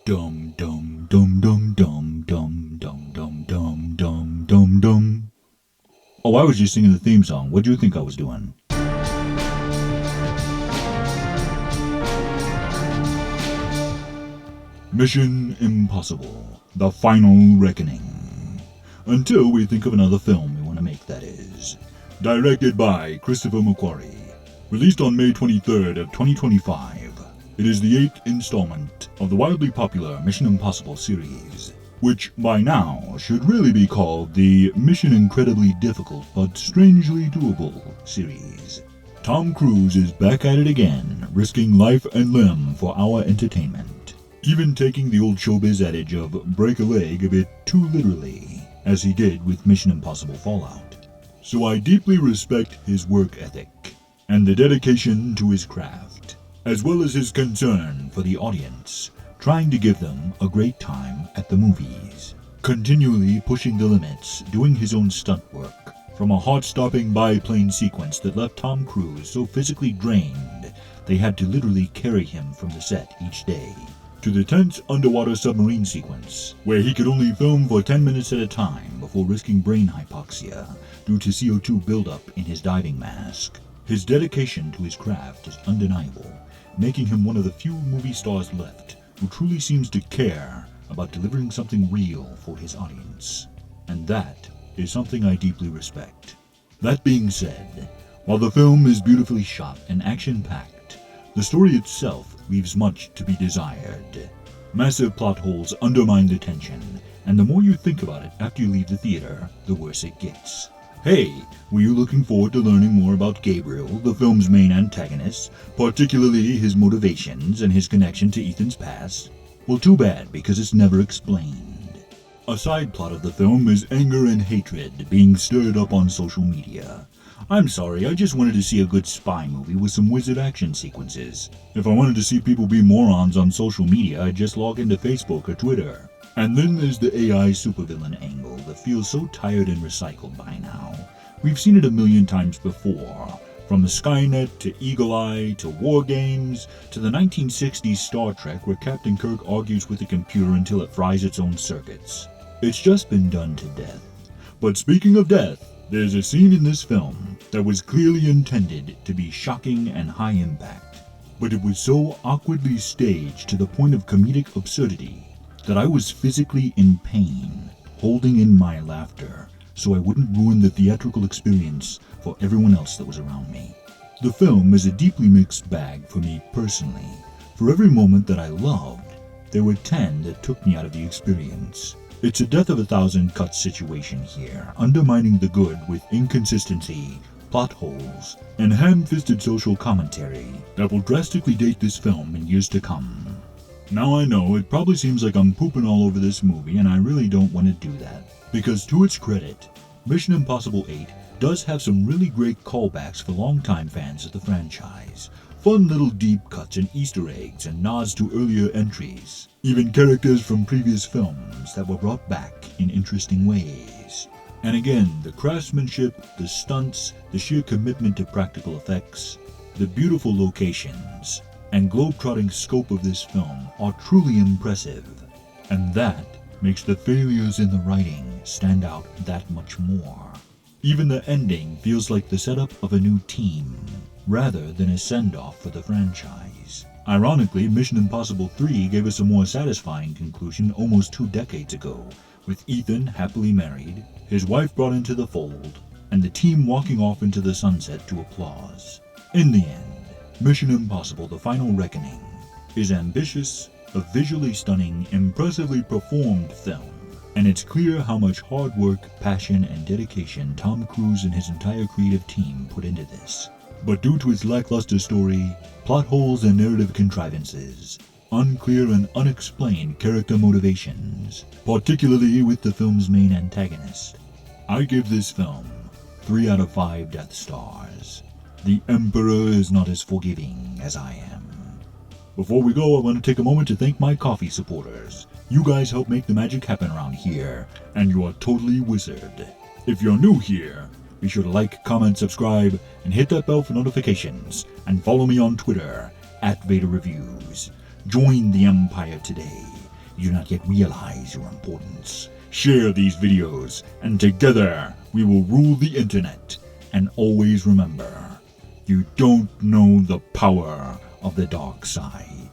Dum dum dum dum dum dum dum dum dum dum dum dum. Oh, I was just singing the theme song. What do you think I was doing? Mission Impossible: The Final Reckoning. Until we think of another film we want to make, that is. Directed by Christopher McQuarrie. Released on May 23rd of 2025. It is the 8th installment of the wildly popular Mission Impossible series, which by now should really be called the Mission Incredibly Difficult but Strangely Doable series. Tom Cruise is back at it again, risking life and limb for our entertainment, even taking the old showbiz adage of break a leg a bit too literally, as he did with Mission Impossible Fallout. So I deeply respect his work ethic, and the dedication to his craft, as well as his concern for the audience, trying to give them a great time at the movies, continually pushing the limits, doing his own stunt work, from a heart-stopping biplane sequence that left Tom Cruise so physically drained they had to literally carry him from the set each day, to the tense underwater submarine sequence, where he could only film for 10 minutes at a time before risking brain hypoxia due to CO2 buildup in his diving mask. His dedication to his craft is undeniable, making him one of the few movie stars left who truly seems to care about delivering something real for his audience. And that is something I deeply respect. That being said, while the film is beautifully shot and action-packed, the story itself leaves much to be desired. Massive plot holes undermine the tension, and the more you think about it after you leave the theater, the worse it gets. Hey, were you looking forward to learning more about Gabriel, the film's main antagonist, particularly his motivations and his connection to Ethan's past? Well, too bad, because it's never explained. A side plot of the film is anger and hatred being stirred up on social media. I'm sorry, I just wanted to see a good spy movie with some wizard action sequences. If I wanted to see people be morons on social media, I'd just log into Facebook or Twitter. And then there's the AI supervillain angle that feels so tired and recycled by now. We've seen it a million times before, from the Skynet to Eagle Eye to War Games to the 1960s Star Trek where Captain Kirk argues with the computer until it fries its own circuits. It's just been done to death. But speaking of death, there's a scene in this film that was clearly intended to be shocking and high impact, but it was so awkwardly staged to the point of comedic absurdity that I was physically in pain, holding in my laughter so I wouldn't ruin the theatrical experience for everyone else that was around me. The film is a deeply mixed bag for me personally. For every moment that I loved, there were 10 that took me out of the experience. It's a death of a thousand cuts situation here, undermining the good with inconsistency, plot holes, and ham-fisted social commentary that will drastically date this film in years to come. Now I know it probably seems like I'm pooping all over this movie, and I really don't want to do that, because to its credit, Mission Impossible 8 does have some really great callbacks for longtime fans of the franchise. Fun little deep cuts and Easter eggs and nods to earlier entries. Even characters from previous films that were brought back in interesting ways. And again, the craftsmanship, the stunts, the sheer commitment to practical effects, the beautiful locations, and globe-trotting scope of this film are truly impressive. And that makes the failures in the writing stand out that much more. Even the ending feels like the setup of a new team, rather than a send-off for the franchise. Ironically, Mission Impossible 3 gave us a more satisfying conclusion almost 2 decades ago, with Ethan happily married, his wife brought into the fold, and the team walking off into the sunset to applause. In the end, Mission Impossible: The Final Reckoning is ambitious, a visually stunning, impressively performed film, and it's clear how much hard work, passion, and dedication Tom Cruise and his entire creative team put into this. But due to its lackluster story, plot holes and narrative contrivances, unclear and unexplained character motivations, particularly with the film's main antagonist, I give this film 3 out of 5 Death Stars. The Emperor is not as forgiving as I am. Before we go, I want to take a moment to thank my coffee supporters. You guys help make the magic happen around here, and you are totally wizard. If you're new here, be sure to like, comment, subscribe, and hit that bell for notifications, and follow me on Twitter, @VaderReviews. Join the Empire today, You do not yet realize your importance. Share these videos, and together we will rule the internet. And always remember, you don't know the power of the dark side.